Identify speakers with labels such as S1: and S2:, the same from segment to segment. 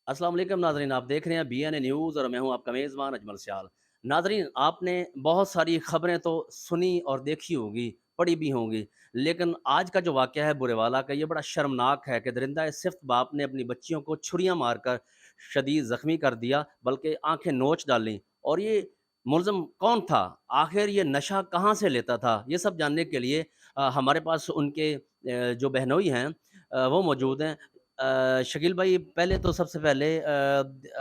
S1: अस्सलाम वालेकुम नाज़रीन, आप देख रहे हैं बीएनए न्यूज़ और मैं हूं आपका मेज़बान अजमल सियाल। नाज़रीन, आपने बहुत सारी खबरें तो सुनी और देखी होगी, पढ़ी भी होंगी, लेकिन आज का जो वाक़या है बुरेवाला का, ये बड़ा शर्मनाक है कि दरिंदा-ए-सिफ़्त बाप ने अपनी बच्चियों को छुरियाँ मारकर शदीद ज़ख्मी कर दिया, बल्कि आँखें नोच डालीं। और ये मुलज़िम कौन था? आखिर ये नशा कहाँ से लेता था? ये सब जानने के लिए हमारे पास उनके जो बहनोई हैं वो मौजूद हैं। शकील भाई, पहले तो सबसे पहले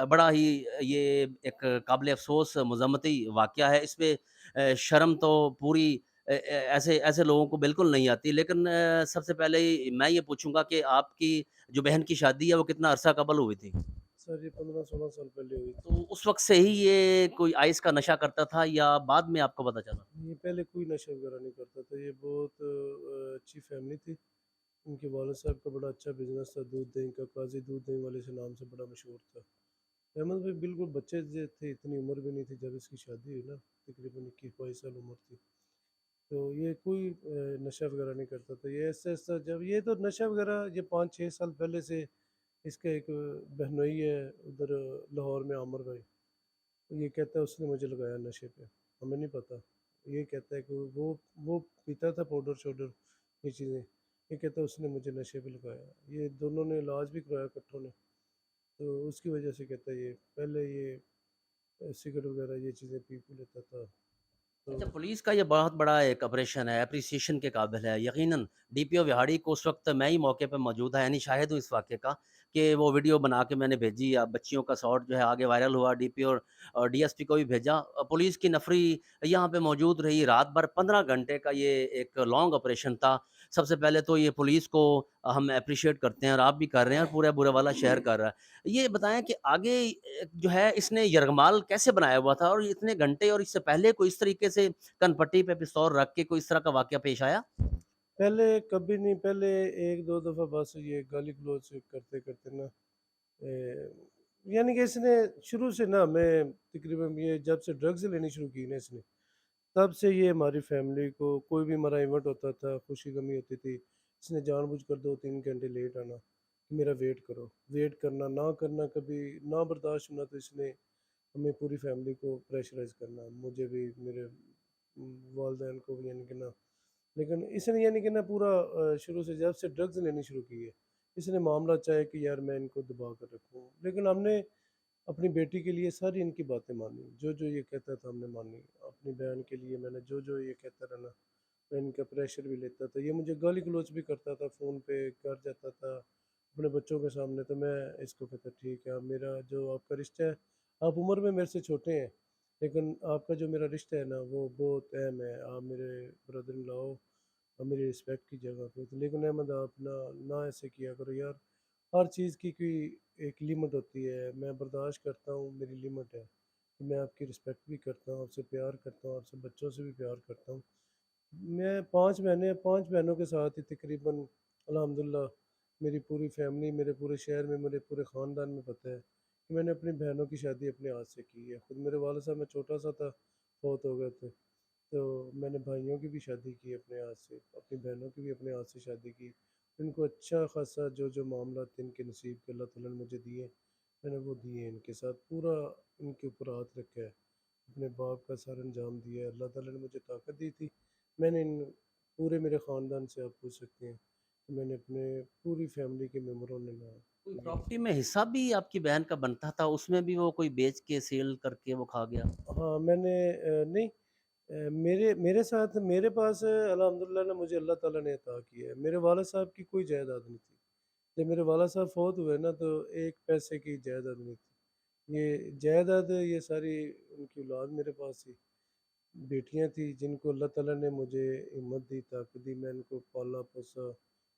S1: बड़ा ही ये एक काबिल अफ़सोस मज़म्मती वाक़या है। इस पे शर्म तो पूरी ऐसे ऐसे लोगों को बिल्कुल नहीं आती। लेकिन सबसे पहले मैं ये पूछूँगा कि आपकी जो बहन की शादी है, वो कितना अरसा कबल हुई थी?
S2: सर ये 15-16 साल पहले हुई थी।
S1: तो उस वक़्त से ही ये कोई आइस का नशा करता था या बाद में आपको पता चला?
S2: ये पहले कोई नशा वगैरह नहीं करता था, ये बहुत अच्छी फैमिली थी। उनके वालिद साहब का बड़ा अच्छा बिज़नेस था, दूध दही का, काज़ी दूध दही वाले से नाम से बड़ा मशहूर था। अहमद भाई बिल्कुल बच्चे जो थे, इतनी उम्र भी नहीं थी जब इसकी शादी हुई ना, तकरीबन 21-22 साल उम्र थी। तो ये कोई नशा वगैरह नहीं करता था। ये ऐसा-ऐसा जब ये तो नशा वगैरह ये 5-6 साल पहले से इसका एक बहनोई है उधर लाहौर में, आमिर भाई। ये कहता है उसने मुझे लगाया नशे पे, हमें नहीं पता। ये कहता है कि वो पीता था पाउडर शाउडर ये चीज़ें, ये कहता है उसने मुझे नशे पे लगाया। ये दोनों ने इलाज भी करवाया इकट्ठों ने, तो उसकी वजह से कहता है ये पहले ये सिगरेट वगैरह ये चीज़ें पी पी लेता था। तो
S1: अच्छा, पुलिस का ये बहुत बड़ा एक ऑपरेशन है, एप्रिसिएशन के काबिल है। यकीनन डीपीओ विहाड़ी को उस वक़्त मैं ही मौके पे मौजूद था, यानी शाहिद हूँ इस वाक़ये का कि वो वीडियो बना के मैंने भेजी, बच्चियों का शॉट जो है आगे वायरल हुआ, डीपीओ और डीएसपी को भी भेजा। पुलिस की नफ़री यहाँ पे मौजूद रही रात भर, 15 घंटे का ये एक लॉन्ग ऑपरेशन था। सबसे पहले तो ये पुलिस को हम एप्रिशिएट करते हैं और आप भी कर रहे हैं और पूरा बुरावाला शहर कर रहा है। ये बताएँ कि आगे जो है इसने यरगमाल कैसे बनाया हुआ था और इतने घंटे और इससे पहले कोई इस तरीके से कनपट्टी पे पिस्तौल रख के कोई इस तरह का वाक़या पेश आया?
S2: पहले कभी नहीं, पहले 1-2 दफ़ा बस ये गाली गलौज करते-करते ना यानी कि इसने शुरू से ना, मैं तकरीबन ये जब से ड्रग्स लेनी शुरू की ना इसने, तब से ये हमारी फैमिली को कोई भी हमारा इवेंट होता था, खुशी गमी होती थी, इसने जानबूझकर 2-3 घंटे लेट आना कि मेरा वेट करो। वेट करना, ना करना, कभी ना बर्दाश्त होना तो इसने हमें पूरी फैमिली को प्रेशराइज़ करना, मुझे भी, मेरे वालिदैन को भी, यानी कि ना। लेकिन इसने यानी कि ना पूरा शुरू से जब से ड्रग्स लेनी शुरू की है, इसने मामला चाहे कि यार मैं इनको दबा कर रखूँ। लेकिन हमने अपनी बेटी के लिए सारी इनकी बातें मानी, जो-जो ये कहता था हमने मानी। अपनी बहन के लिए मैंने जो-जो ये कहता रहा ना, मैं इनका प्रेशर भी लेता था। ये मुझे गाली-गलौच भी करता था फ़ोन पे, घर जाता था अपने बच्चों के सामने, तो मैं इसको कहता ठीक है, अब मेरा जो आपका रिश्ता है, आप उम्र में मेरे से छोटे हैं, लेकिन आपका जो मेरा रिश्ता है ना वो बहुत अहम है। आप मेरे ब्रदर इन लॉ हो और मेरी रिस्पेक्ट की जगह पे। तो लेकिन अहमद आप ना ना ऐसे किया करो यार, हर चीज़ की कोई एक लिमिट होती है। मैं बर्दाश्त करता हूँ, मेरी लिमिट है। तो मैं आपकी रिस्पेक्ट भी करता हूँ, आपसे प्यार करता हूँ, आपसे बच्चों से भी प्यार करता हूँ। मैं 5 बहनें हैं, 5 बहनों के साथ ही तकरीबन अल्हम्दुलिल्लाह मेरी पूरी फैमिली, मेरे पूरे शहर में, मेरे पूरे ख़ानदान में पता है कि मैंने अपनी बहनों की शादी अपने हाथ से की है। खुद मेरे वालिद साहब, मैं छोटा-सा था, फ़ौत हो गए थे। तो मैंने भाइयों की भी शादी की अपने हाथ से, अपनी बहनों की भी अपने हाथ से शादी की। इनको अच्छा खासा जो-जो मामला थे इनके नसीब के अल्लाह ताला ने मुझे दिए, मैंने वो दिए इनके साथ, पूरा इनके ऊपर हाथ रखा है। अपने बाप का सर अंजाम दिया है, अल्लाह ताला ने मुझे ताकत दी थी। मैंने इन पूरे मेरे ख़ानदान से आप पूछ सकते हैं कि मैंने अपने पूरी फैमिली के मेंबरों ने ना
S1: कोई
S2: ये
S1: प्रॉपर्टी में हिस्सा भी आपकी बहन का बनता था, उसमें भी वो कोई बेच के, सेल करके वो खा गया?
S2: हाँ, मैंने नहीं, मेरे मेरे साथ मेरे पास अल्हम्दुलिल्लाह ना मुझे अल्लाह ताला ने अता किया है। मेरे वालिद साहब की कोई जायदाद नहीं थी। जब मेरे वालिद साहब फ़ौत हुए ना, तो एक पैसे की जायदाद नहीं थी। ये जायदाद ये सारी उनकी औलाद मेरे पास थी। बेटियाँ थी जिनको अल्लाह ताला ने मुझे हिम्मत दी, ताकत दी, मैं इनको पाला-पोसा,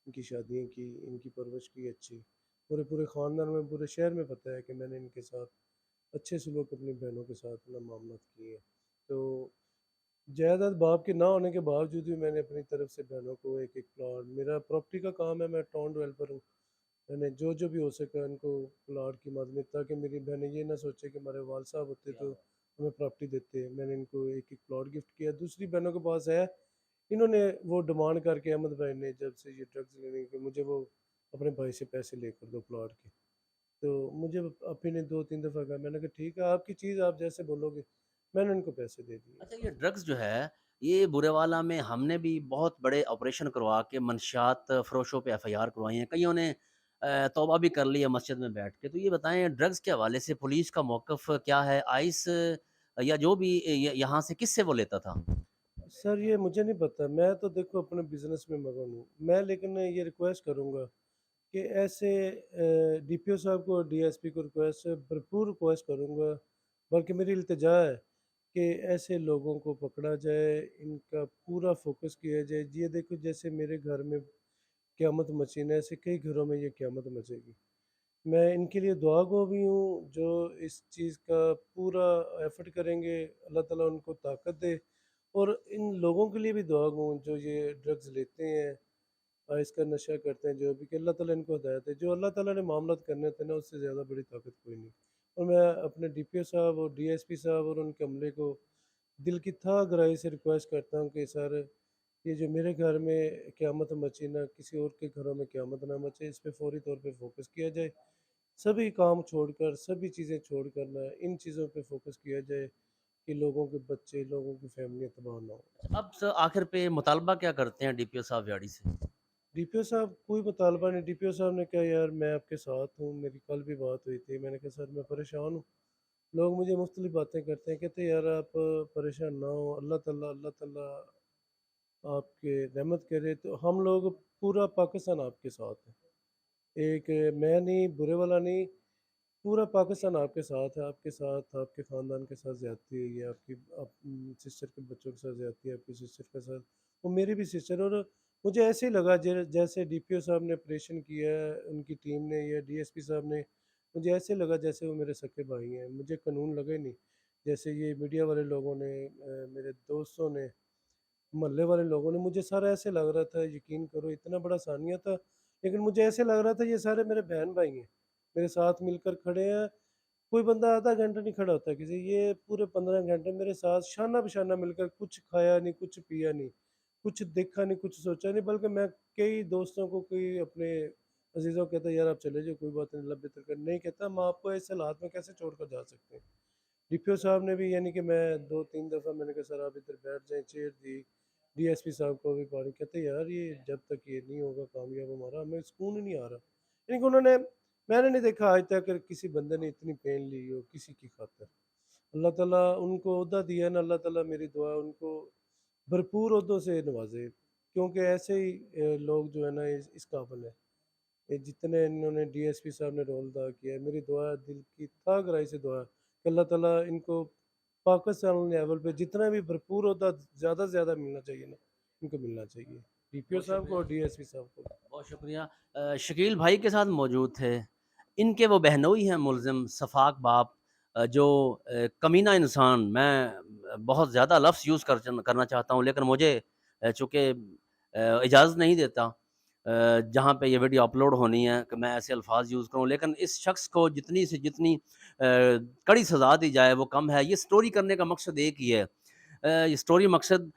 S2: इनकी शादियाँ की, इनकी परवरिश की अच्छी। पूरे पूरे ख़ानदान में, पूरे शहर में पता है कि मैंने इनके साथ अच्छे सलूक अपनी बहनों के साथ ना मामलात किए हैं। तो जायदाद बाप के ना होने के बावजूद भी मैंने अपनी तरफ से बहनों को एक-एक प्लॉट, मेरा प्रॉपर्टी का काम है, मैं टाउन डेवलपर हूँ। मैंने जो-जो भी हो सका इनको प्लॉट की मदद में, ताकि मेरी बहनें ये ना सोचे कि हमारे वाल साहब होते
S1: क्या
S2: तो
S1: बात!
S2: हमें प्रॉपर्टी देते। मैंने इनको एक-एक प्लॉट गिफ्ट किया। दूसरी बहनों के पास है, इन्होंने वो डिमांड करके, अहमद भाई ने जब से ये ड्रग्स लेने के, मुझे वो अपने भाई से पैसे लेकर दो प्लॉट के। تو مجھے اپی نے 2-3 دفعہ کہا، میں نے کہا ٹھیک ہے آپ کی چیز آپ جیسے بولو گے، میں نے ان کو پیسے دے دیے۔
S1: اچھا یہ ڈرگس جو ہے یہ برے والا میں ہم نے بھی بہت بڑے آپریشن کروا کے منشیات فروشوں پہ ایف آئی آر کروائی ہیں، کئیوں نے توبہ بھی کر لی ہے مسجد میں بیٹھ کے۔ تو یہ بتائیں ڈرگس کے حوالے سے پولیس کا موقف کیا ہے؟ آئس یا جو بھی یہاں سے کس سے وہ لیتا تھا؟
S2: سر یہ مجھے نہیں پتہ، میں تو دیکھو اپنے بزنس میں مگن ہوں، میں لیکن یہ ریکویسٹ کروں گا کہ ایسے ڈی پی او صاحب کو اور ڈی ایس پی کو ریکویسٹ بھرپور ریکویسٹ کروں گا، بلکہ میری التجا ہے کہ ایسے لوگوں کو پکڑا جائے، ان کا پورا فوکس کیا جائے۔ یہ دیکھو جیسے میرے گھر میں قیامت مچی نا، ایسے کئی گھروں میں یہ قیامت مچے گی۔ میں ان کے لیے دعا گو بھی ہوں جو اس چیز کا پورا ایفرٹ کریں گے، اللہ تعالیٰ ان کو طاقت دے، اور ان لوگوں کے لیے بھی دعا گو ہوں جو یہ ڈرگز لیتے ہیں، اس کا نشہ کرتے ہیں، جو بھی کہ اللہ تعالیٰ ان کو ہدایت ہے۔ جو اللہ تعالیٰ نے معاملات کرنے تھے نا، اس سے زیادہ بڑی طاقت کوئی نہیں۔ اور میں اپنے ڈی پی او صاحب اور ڈی ایس پی صاحب اور ان کے عملے کو دل کی تھا گہرائی سے ریکویسٹ کرتا ہوں کہ سر یہ جو میرے گھر میں قیامت مچی نہ کسی اور کے گھروں میں قیامت نہ مچے، اس پہ فوری طور پہ فوکس کیا جائے، سبھی کام چھوڑ کر سبھی چیزیں چھوڑ کر نہ ان چیزوں پہ فوکس کیا جائے کہ لوگوں کے بچے لوگوں کی فیملیاں تباہ نہ ہوں۔
S1: اب آخر پہ مطالبہ کیا کرتے ہیں ڈی پی او صاحب ویاڑی سے؟
S2: ڈی پی او صاحب کوئی مطالبہ نہیں، ڈی پی او صاحب نے کہا یار میں آپ کے ساتھ ہوں، میری کل بھی بات ہوئی تھی، میں نے کہا سر میں پریشان ہوں، لوگ مجھے مختلف باتیں کرتے ہیں، کہتے ہیں یار آپ پریشان نہ ہوں، اللہ تعالیٰ آپ کے رحمت کرے، تو ہم لوگ پورا پاکستان آپ کے ساتھ ہے، ایک میں نہیں برے والا نہیں، پورا پاکستان آپ کے ساتھ ہے، آپ کے ساتھ آپ کے خاندان کے ساتھ زیادتی ہوئی ہے، آپ کی سسٹر کے بچوں کے ساتھ زیادتی ہے، آپ کی سسٹر کے ساتھ، وہ میری بھی سسٹر، اور مجھے ایسے ہی لگا جیسے ڈی پی او صاحب نے آپریشن کیا ہے ان کی ٹیم نے یا ڈی ایس پی صاحب نے، مجھے ایسے لگا جیسے وہ میرے سکے بھائی ہیں، مجھے قانون لگا ہی نہیں، جیسے یہ میڈیا والے لوگوں نے میرے دوستوں نے محلے والے لوگوں نے، مجھے سارا ایسے لگ رہا تھا، یقین کرو اتنا بڑا ثانیہ تھا، لیکن مجھے ایسے لگ رہا تھا یہ سارے میرے بہن بھائی ہیں، میرے ساتھ مل کر کھڑے ہیں، کوئی بندہ آدھا گھنٹہ نہیں کھڑا ہوتا کسی، یہ پورے 15 گھنٹے میرے ساتھ شانہ بشانہ مل کر، کچھ کھایا نہیں کچھ پیا نہیں، کچھ دیکھا نہیں کچھ سوچا نہیں، بلکہ میں کئی دوستوں کو کئی اپنے عزیزوں کو کہتا یار آپ چلے جاؤ کوئی بات نہیں، اللہ بہتر کر، نہیں کہتا ہم آپ کو ایسے حالات میں کیسے چھوڑ کر جا سکتے ہیں۔ ڈی پی او صاحب نے بھی یعنی کہ میں 2-3 دفعہ میں نے کہا سر آپ ادھر بیٹھ جائیں، چیئر دی، ڈی ایس پی صاحب کو بھی پانی، کہتے یار یہ جب تک یہ نہیں ہوگا کامیاب ہمارا ہمیں سکون ہی نہیں آ رہا، یعنی کہ میں نے نہیں دیکھا آج تک کہ کسی بندے نے اتنی پین لی ہو کسی کی خاطر۔ اللہ تعالیٰ ان کو عہدہ دیا نا، اللہ تعالیٰ میری دعا ان کو بھرپور عہدوں سے نوازے، کیونکہ ایسے ہی لوگ جو ہے نا اس قابل ہے، یہ جتنے انہوں نے ڈی ایس پی صاحب نے رول ادا کیا ہے، میری دعا ہے، دل کی تھا گہرائی سے دعا ہے کہ اللہ تعالیٰ ان کو پاکستان لیول پہ جتنا بھی بھرپور عہدہ زیادہ سے زیادہ ملنا چاہیے نا، ان کو ملنا چاہیے، ڈی پی او
S1: بہت
S2: صاحب کو
S1: شکریہ،
S2: اور ڈی ایس پی صاحب کو۔
S1: بہت شکریہ۔ شکیل بھائی کے ساتھ موجود تھے، ان کے وہ بہنوئی ہیں ملزم صفاق باپ، جو کمینہ انسان، میں بہت زیادہ لفظ یوز کرنا چاہتا ہوں لیکن مجھے چونکہ اجازت نہیں دیتا جہاں پہ یہ ویڈیو اپلوڈ ہونی ہے کہ میں ایسے الفاظ یوز کروں، لیکن اس شخص کو جتنی سے جتنی کڑی سزا دی جائے وہ کم ہے۔ یہ سٹوری کرنے کا مقصد ایک ہی ہے، یہ سٹوری مقصد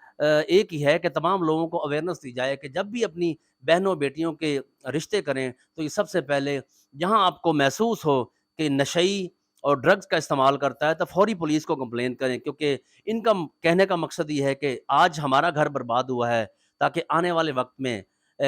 S1: ایک ہی ہے کہ تمام لوگوں کو اویئرنیس دی جائے کہ جب بھی اپنی بہنوں بیٹیوں کے رشتے کریں تو یہ سب سے پہلے جہاں آپ کو محسوس ہو کہ نشئی اور ڈرگز کا استعمال کرتا ہے تو فوری پولیس کو کمپلین کریں، کیونکہ ان کا کہنے کا مقصد یہ ہے کہ آج ہمارا گھر برباد ہوا ہے تاکہ آنے والے وقت میں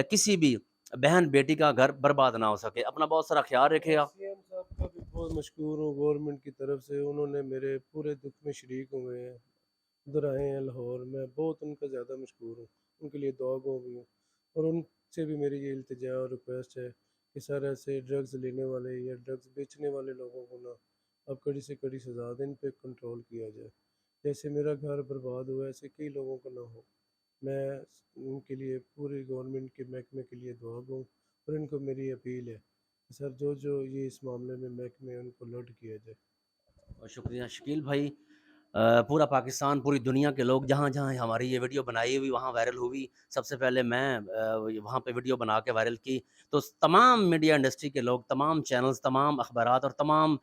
S1: کسی بھی بہن بیٹی کا گھر برباد نہ ہو سکے۔ اپنا بہت سارا خیال رکھے
S2: میں
S1: گا۔
S2: سی ایم صاحب کا بھی بہت مشکور ہوں، گورنمنٹ کی طرف سے انہوں نے میرے پورے دکھ میں شریک ہوئے ہیں، ادھر آئے ہیں لاہور، میں بہت ان کا زیادہ مشکور ہوں، ان کے لیے دعا گو بھی ہوں، اور ان سے بھی میری یہ التجا اور ریکویسٹ ہے کہ سر ایسے ڈرگز لینے والے یا ڈرگز بیچنے والے لوگوں کو نا اب کڑی سے کڑی سزا دیں، ان پہ کنٹرول کیا جائے، جیسے میرا گھر برباد ہوا ایسے کئی لوگوں کو نہ ہو۔ میں ان کے لیے پوری گورنمنٹ کے محکمے کے لیے دعا گو، اور ان کو میری اپیل ہے کہ سر جو یہ اس معاملے میں محکمے ان کو الرٹ کیا جائے۔
S1: بہت شکریہ شکیل بھائی۔ پورا پاکستان، پوری دنیا کے لوگ جہاں جہاں ہماری یہ ویڈیو بنائی ہوئی وہاں وائرل ہوئی، سب سے پہلے میں وہاں پہ ویڈیو بنا کے وائرل کی، تو تمام میڈیا انڈسٹری کے لوگ، تمام چینلز، تمام اخبارات اور تمام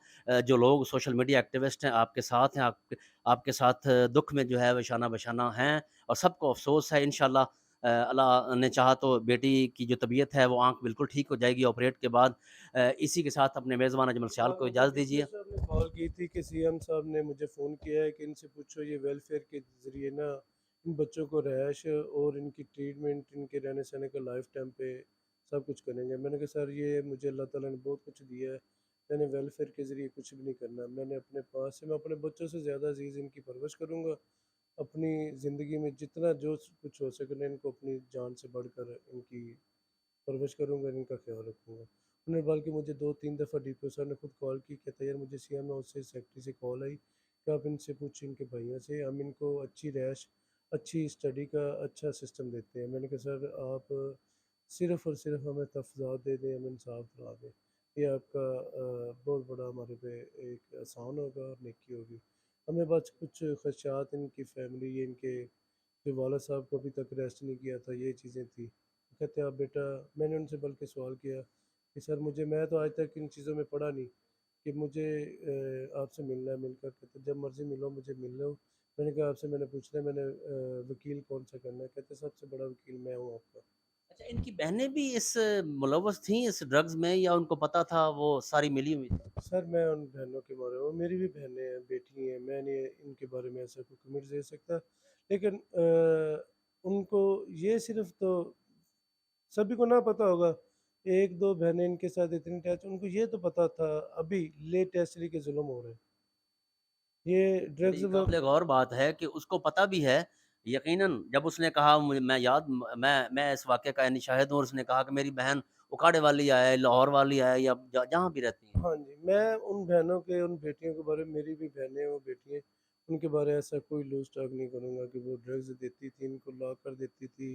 S1: جو لوگ سوشل میڈیا ایکٹیوسٹ ہیں آپ کے ساتھ ہیں، آپ کے ساتھ دکھ میں جو ہے وہ شانہ بشانہ ہیں، اور سب کو افسوس ہے۔ انشاءاللہ अल्लाह ने चाहा तो बेटी की जो तबीयत है वो आँख बिल्कुल ठीक हो जाएगी ऑपरेट के बाद। इसी के साथ अपने मेज़बान अजमल सियाल
S2: हाँ,
S1: को
S2: मुझे
S1: इजाज़त
S2: डीपीओ
S1: दीजिए।
S2: साहब ने कॉल की थी कि सीएम साहब ने मुझे फ़ोन किया है कि इनसे पूछो ये वेलफेयर के ज़रिए ना इन बच्चों को रहायश और इनकी ट्रीटमेंट, इनके रहने सहने का लाइफ टाइम पे सब कुछ करेंगे। मैंने कहा सर ये मुझे अल्लाह ताला ने बहुत कुछ दिया है, मैंने वेलफेयर के ज़रिए कुछ भी नहीं करना। मैंने अपने पास से मैं अपने बच्चों से ज़्यादा अज़ीज़ इनकी परवरिश करूँगा। अपनी ज़िंदगी में जितना जो कुछ हो सके मैं इनको अपनी जान से बढ़कर इनकी परवरिश करूँगा, इनका ख्याल रखूँगा। उन्होंने बल्कि मुझे 2-3 दफ़ा डीपीओ साहब ने खुद कॉल की, कहता है यार मुझे सीएम हाउस से सेक्रेटरी से कॉल आई कि आप इनसे पूछें इनके भाइयों से, हम इनको अच्छी रैश, अच्छी स्टडी का अच्छा सिस्टम देते हैं। मैंने कहा सर आप सिर्फ़ और सिर्फ़ हमें तफ़ज़ात दे दें, हमें इंसाफ दिला दें। ये आपका बहुत बड़ा हमारे पे एक एहसान होगा और नेकी होगी। हमें बस कुछ ख़दशात इनकी फ़ैमिली ये इनके जो वाला साहब को अभी तक रेस्ट नहीं किया था, ये चीज़ें थी। कहते आप बेटा मैंने उनसे बल्कि सवाल किया कि सर मुझे मैं तो आज तक इन चीज़ों में पढ़ा नहीं कि मुझे आपसे मिलना है मिलकर कहते जब मर्ज़ी मिलो मुझे मिल लो। मैंने कहा आपसे मैंने पूछना है मैंने वकील कौन सा करना है कहते सबसे बड़ा वकील मैं हूँ आपका।
S1: अच्छा, इनकी बहनें भी इस मुलव्वस थीं इस ड्रग्स में या उनको पता था वो सारी मिली हुई थी?
S2: सर मैं उन बहनों के बारे में मेरी भी बहनें हैं बेटी हैं मैं नहीं इनके बारे में ऐसा कोई कमेंट दे सकता लेकिन उनको ये सिर्फ तो सभी को ना पता होगा एक दो बहनें इनके साथ इतनी टच उनको ये तो पता था अभी लेटेस्ट के जुल्म हो रहे हैं ये ड्रग्स
S1: बड़ी काबिल गौर बात है कि उसको पता भी है, यकीनन जब उसने कहा मुझे मैं याद म मैं इस वाक़ये का यानी शाहिद हूँ और उसने कहा कि मेरी बहन उकाड़े वाली है, लाहौर वाली है या जहाँ भी रहती हैं।
S2: हाँ जी, मैं उन बहनों के, उन बेटियों के बारे में मेरी भी बहनें हैं, वो बेटी हैं, उनके बारे में ऐसा कोई लूज़ टॉक नहीं करूँगा कि वो ड्रग्स देती थी, इनको ला कर देती थी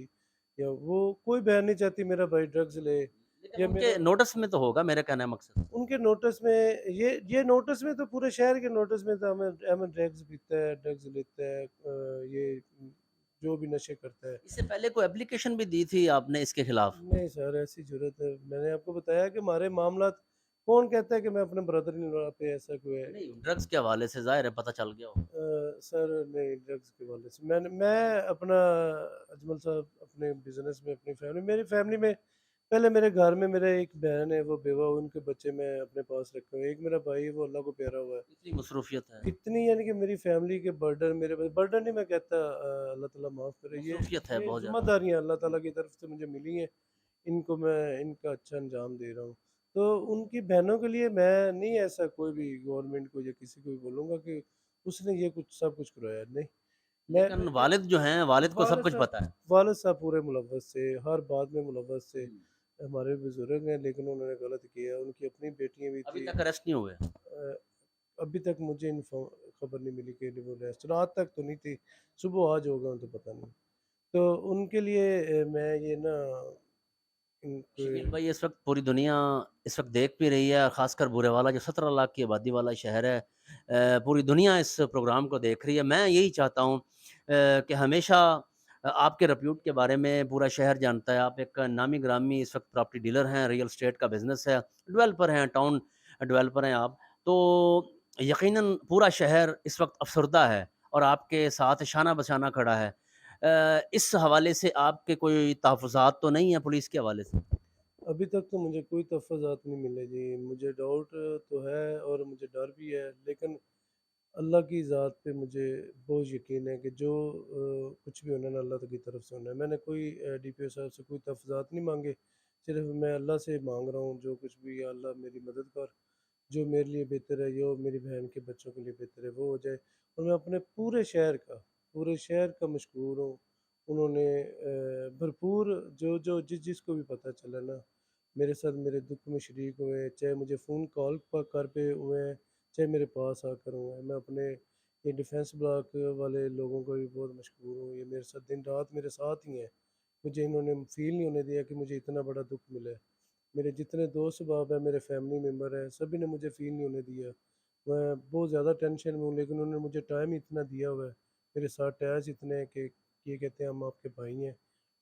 S2: या वो कोई बहन नहीं चाहती मेरा भाई ड्रग्स ले
S1: लेकिन
S2: या
S1: उनके
S2: मेरा
S1: नोटिस में तो होगा मेरा कहने का मकसद।
S2: उनके नोटिस में ये नोटिस में तो पूरे शहर के नोटिस में तो हमें अमन ड्रग्स पीता है, ड्रग्स लेता है ये जो भी नशे करता है।
S1: इससे पहले कोई एप्लीकेशन भी दी थी आपने इसके खिलाफ?
S2: नहीं सर ऐसी ज़रूरत है मैंने आपको बताया कि हमारे मामलात कौन कहता है कि मैं अपने ब्रदर इन लॉ पे ऐसा कोई है
S1: नहीं, ड्रग्स के हवाले से ज़ाहिर है पता चल गया होगा।
S2: सर नहीं ड्रग्स के वाले से मैं अपना अजमल साहब अपने बिजनेस में अपनी फैमिली मेरी फैमिली में पहले मेरे घर में मेरे एक बहन है वो बेवा हुई उनके बच्चे मैं अपने पास रखे हुए हैं। एक मेरा भाई है वो अल्लाह को प्यारा हुआ है
S1: इतनी मसरूफ़ियत है,
S2: इतनी यानी कि मेरी फैमिली के बर्डन मेरे बर्डन नहीं मैं कहता अल्लाह ताला माफ़ करे
S1: मसरूफ़ियत है
S2: ये
S1: बहुत ज़्यादा।
S2: जिम्मेदारियाँ अल्लाह ताला की तरफ से मुझे मिली हैं इनको मैं इनका अच्छा अंजाम दे रहा हूँ तो उनकी बहनों के लिए मैं नहीं ऐसा कोई भी गवर्नमेंट को या किसी को भी बोलूँगा कि उसने ये कुछ सब कुछ करवाया नहीं मैं
S1: लेकिन वालिद जो हैं, वालिद को सब
S2: वालिद
S1: कुछ
S2: साहब
S1: पता है।
S2: वालिद साहब पूरे मुलव्वस थे हर बात में मुलव्वस थे
S1: हुँ।
S2: हमारे बुजुर्ग हैं लेकिन उन्होंने गलत किया उनकी अपनी बेटियां भी
S1: अभी
S2: थी
S1: तक अरेस्ट नहीं हुए।
S2: अ, अभी तक मुझे खबर नहीं मिली कि वो रेस्ट रात तक तो नहीं थी सुबह आज होगा तो पता नहीं तो उनके लिए मैं ये ना इनके
S1: शकील भाई इस वक़्त पूरी दुनिया इस वक़्त देख भी रही है और ख़ासकर बूरेवाला जो 17 लाख की आबादी वाला शहर है पूरी दुनिया इस प्रोग्राम को देख रही है। मैं यही चाहता हूँ कि हमेशा आपके रेप्यूट के बारे में पूरा शहर जानता है। आप एक नामी-गिरामी इस वक़्त प्रॉपर्टी डीलर हैं, रियल एस्टेट का बिज़नेस है, डेवलपर हैं, टाउन डेवलपर हैं आप। तो यकीनन पूरा शहर इस वक़्त अफ़सरदा है और आपके साथ शाना-बशाना खड़ा है। इस हवाले से आपके कोई तहफ़्फ़ुज़ात तो नहीं है पुलिस के हवाले से?
S2: अभी तक तो मुझे कोई तफ़्फ़ुज़ात नहीं मिले जी मुझे डाउट तो है और मुझे डर भी है लेकिन अल्लाह की ज़ात पे मुझे बहुत यकीन है कि जो कुछ भी होना है ना अल्लाह की तरफ से होना है मैंने कोई डीपीओ साहब से कोई तफ़्ज़ात नहीं मांगे सिर्फ मैं अल्लाह से मांग रहा हूँ जो कुछ भी या अल्लाह मेरी मदद कर जो मेरे लिए बेहतर है जो मेरी बहन के बच्चों के लिए बेहतर है वो हो जाए और मैं अपने पूरे शहर का मशहूर हूँ उन्होंने भरपूर जो जो जिसको भी पता चला ना मेरे साथ मेरे दुख में शरीक हुए चाहे मुझे फ़ोन कॉल पर कर पे हुए हैं चाहे मेरे पास आकर हुए हैं मैं अपने ये डिफेंस ब्लॉक वाले लोगों को भी बहुत मशहूर हूँ ये मेरे साथ दिन रात मेरे साथ ही हैं मुझे इन्होंने फील नहीं होने दिया कि मुझे इतना बड़ा दुख मिला है मेरे जितने दोस्त बाब हैं मेरे फैमिली मेम्बर हैं सभी ने मुझे फ़ील नहीं होने दिया मैं बहुत ज़्यादा टेंशन में हूँ लेकिन उन्होंने मुझे टाइम ही इतना दिया हुआ है मेरे साथ टैच इतने हैं कि ये कहते हैं हम आपके भाई हैं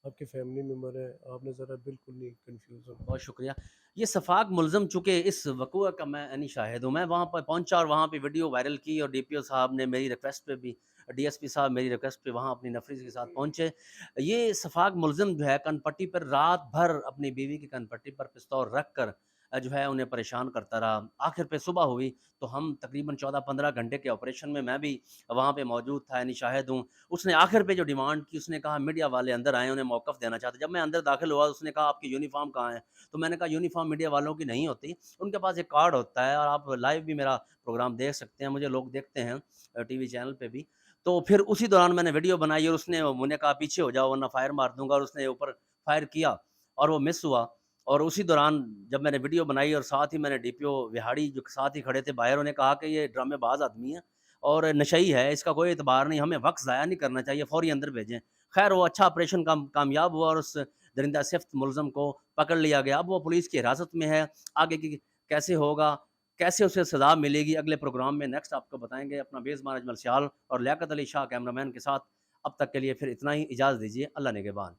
S2: آپ کے فیملی ممبر ہیں، آپ نے ذرا بالکل نہیں کنفیوز ہونا۔
S1: بہت شکریہ۔ یہ صفاق ملزم چونکہ اس وقوع کا میں عینی شاہد ہوں، میں وہاں پر پہنچا اور وہاں پہ ویڈیو وائرل کی، اور ڈی پی او صاحب نے میری ریکویسٹ پہ بھی، ڈی ایس پی صاحب میری ریکویسٹ پہ وہاں اپنی نفری کے ساتھ پہنچے۔ یہ صفاق ملزم جو ہے کن پٹی پر رات بھر اپنی بیوی کی کن پٹی پر پستول رکھ کر جو ہے انہیں پریشان کرتا رہا۔ آخر پہ صبح ہوئی تو ہم تقریباً 14-15 گھنٹے کے آپریشن میں بھی وہاں پہ موجود تھا، یعنی شاہد ہوں۔ اس نے آخر پہ جو ڈیمانڈ کی، اس نے کہا میڈیا والے اندر آئیں، انہیں موقف دینا چاہتے۔ جب میں اندر داخل ہوا اس نے کہا آپ کی یونیفارم کہاں ہے؟ تو میں نے کہا یونیفارم میڈیا والوں کی نہیں ہوتی، ان کے پاس ایک کارڈ ہوتا ہے، اور آپ لائیو بھی میرا پروگرام دیکھ سکتے ہیں، مجھے لوگ دیکھتے ہیں ٹی وی چینل پہ بھی۔ تو پھر اسی دوران میں نے ویڈیو بنائی اور اس نے مجھے کہا پیچھے ہو جاؤ ورنہ فائر مار دوں گا، اور اس نے اوپر فائر کیا اور وہ مس ہوا۔ اور اسی دوران جب میں نے ویڈیو بنائی اور ساتھ ہی میں نے ڈی پی او وہاڑی جو ساتھ ہی کھڑے تھے باہر، انہیں کہا کہ یہ ڈرامے باز آدمی ہے اور نشئی ہے، اس کا کوئی اعتبار نہیں، ہمیں وقت ضائع نہیں کرنا چاہیے، فوری اندر بھیجیں۔ خیر وہ اچھا آپریشن کامیاب ہوا اور اس درندہ صفت ملزم کو پکڑ لیا گیا۔ اب وہ پولیس کی حراست میں ہے، آگے کی کیسے ہوگا، کیسے اسے سزا ملے گی، اگلے پروگرام میں نیکسٹ آپ کو بتائیں گے۔ اپنا میزبان اجمل سیال اور لیاقت علی شاہ کیمرہ مین کے ساتھ اب تک کے لیے پھر اتنا ہی، اجازت دیجیے، اللہ نگہبان۔